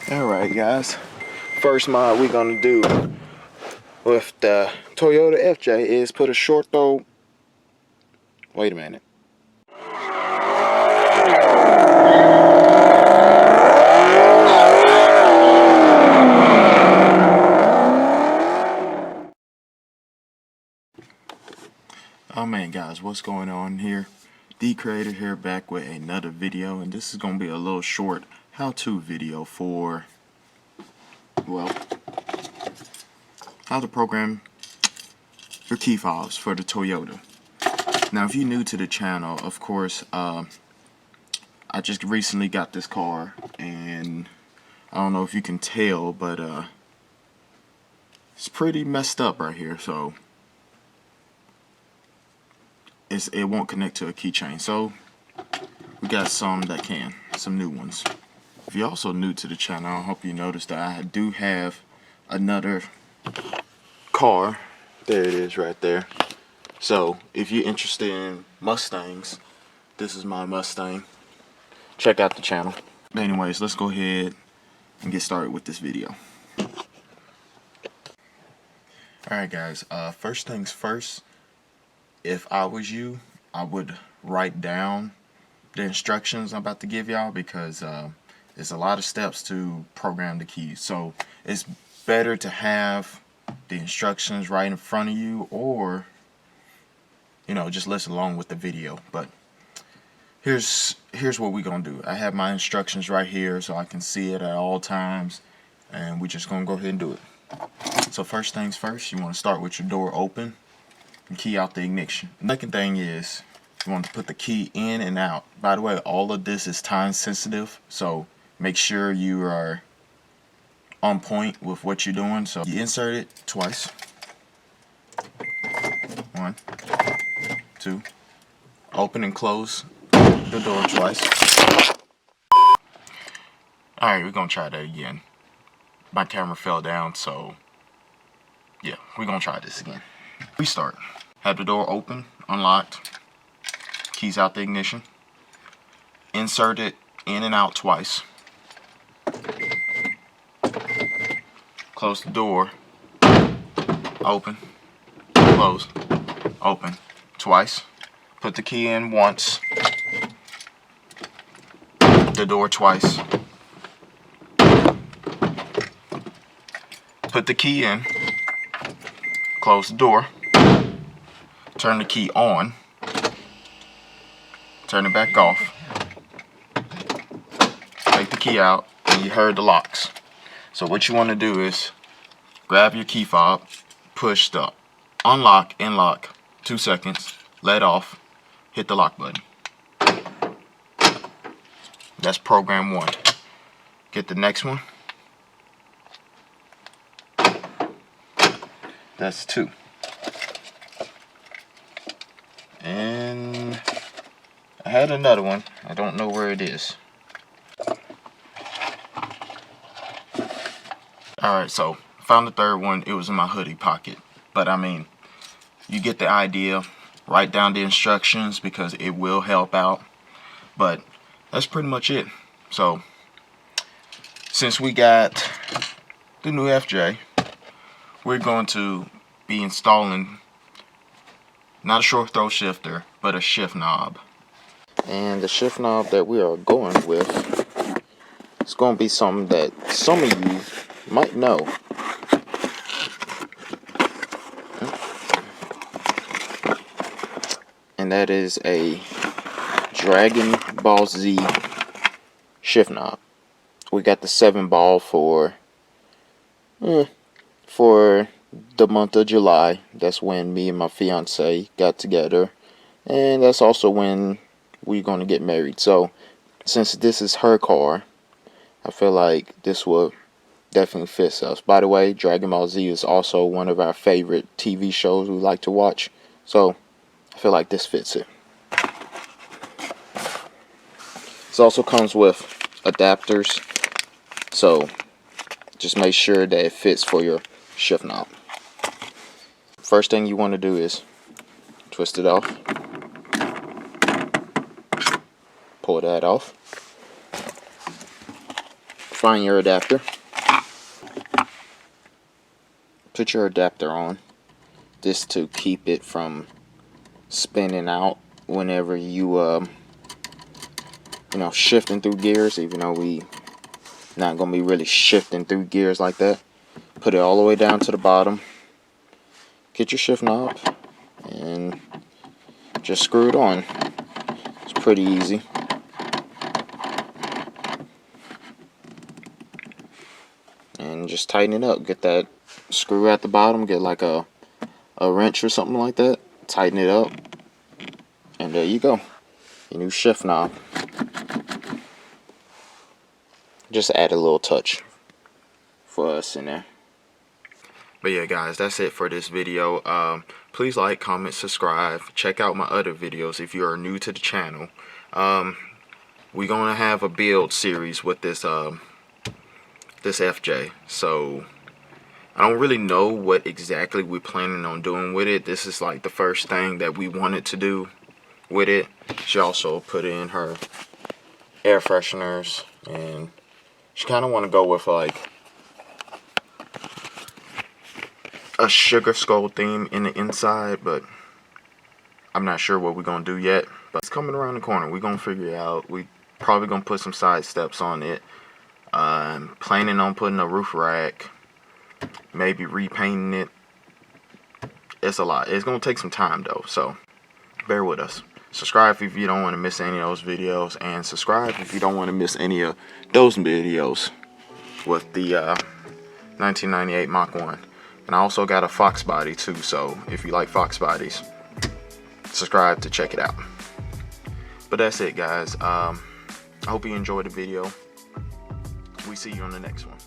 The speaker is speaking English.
Alright guys, first mod we're gonna do with the Toyota FJ is put a short throw. Wait a minute. Oh man guys, what's going on here? The Creator here, back with another video, and this is gonna be a little short how-to video for, well, how to program your key fobs for the Toyota. Now if you're new to the channel, of course, I just recently got this car, and I don't know if you can tell, but it's pretty messed up right here, so it won't connect to a keychain. So we got some that can, some new ones. If you're also new to the channel, I hope you noticed that I do have another car. There it is right there. So if you're interested in Mustangs, this is my Mustang. Check out the channel. But anyways, let's go ahead and get started with this video. Alright guys, first things first, if I was you, I would write down the instructions I'm about to give y'all, because there's a lot of steps to program the keys. So it's better to have the instructions right in front of you, or just listen along with the video. But here's what we're gonna do. I have my instructions right here so I can see it at all times, and we're just gonna go ahead and do it. So first things first, you want to start with your door open and key out the ignition. The second thing is you want to put the key in and out. By the way, all of this is time sensitive, so make sure you are on point with what you're doing. So you insert it twice. 1, 2. Open and close the door twice. Alright, we're gonna try that again. My camera fell down, so yeah, we're gonna try this again. Restart. Have the door open, unlocked, keys out the ignition, insert it in and out twice, close the door, open, close, open, twice, put the key in once, the door twice, put the key in, close the door, turn the key on, turn it back off, take the key out, and you heard the locks. So what you want to do is grab your key fob, push the unlock and lock 2 seconds, let off, hit the lock button. That's program 1. Get the next one. That's 2. And I had another one. I don't know where it is. Alright, so found the third one. It was in my hoodie pocket. But I mean, you get the idea. Write down the instructions because it will help out. But that's pretty much it. So since we got the new FJ, we're going to be installing not a short throw shifter, but a shift knob. And the shift knob that we are going with is going to be something that some of you might know. And that is a Dragon Ball Z shift knob. We got the 7 ball for the month of July. That's when me and my fiance got together, and that's also when we're going to get married. So since this is her car, I feel like this will definitely fit us. By the way, Dragon Ball Z is also one of our favorite TV shows we like to watch, so I feel like this fits it. This also comes with adapters, so just make sure that it fits for your shift knob. First thing you want to do is twist it off, pull that off. find your adapter. Put your adapter on. This to keep it from spinning out whenever you you know, shifting through gears, even though we not gonna be really shifting through gears like that. Put it all the way down to the bottom. Get your shift knob and just screw it on. It's pretty easy. And just tighten it up. Get that screw at the bottom. Get like a wrench or something like that. Tighten it up. And there you go. Your new shift knob. Just add a little touch for us in there. But yeah, guys, that's it for this video. Please like, comment, subscribe. Check out my other videos if you are new to the channel. We're gonna have a build series with this this FJ. So I don't really know what exactly we're planning on doing with it. This is like the first thing that we wanted to do with it. She also put in her air fresheners, and she kind of want to go with like a sugar skull theme in the inside, but I'm not sure what we're gonna do yet. But it's coming around the corner. We're gonna figure it out. We probably gonna put some side steps on it. I'm planning on putting a roof rack, maybe repainting it. It's a lot. It's gonna take some time though, so bear with us. Subscribe if you don't want to miss any of those videos, and subscribe if you don't want to miss any of those videos with the 1998 Mach 1. And I also got a Fox body too, so if you like Fox bodies, subscribe to check it out. But that's it, guys. I hope you enjoyed the video. We see you on the next one.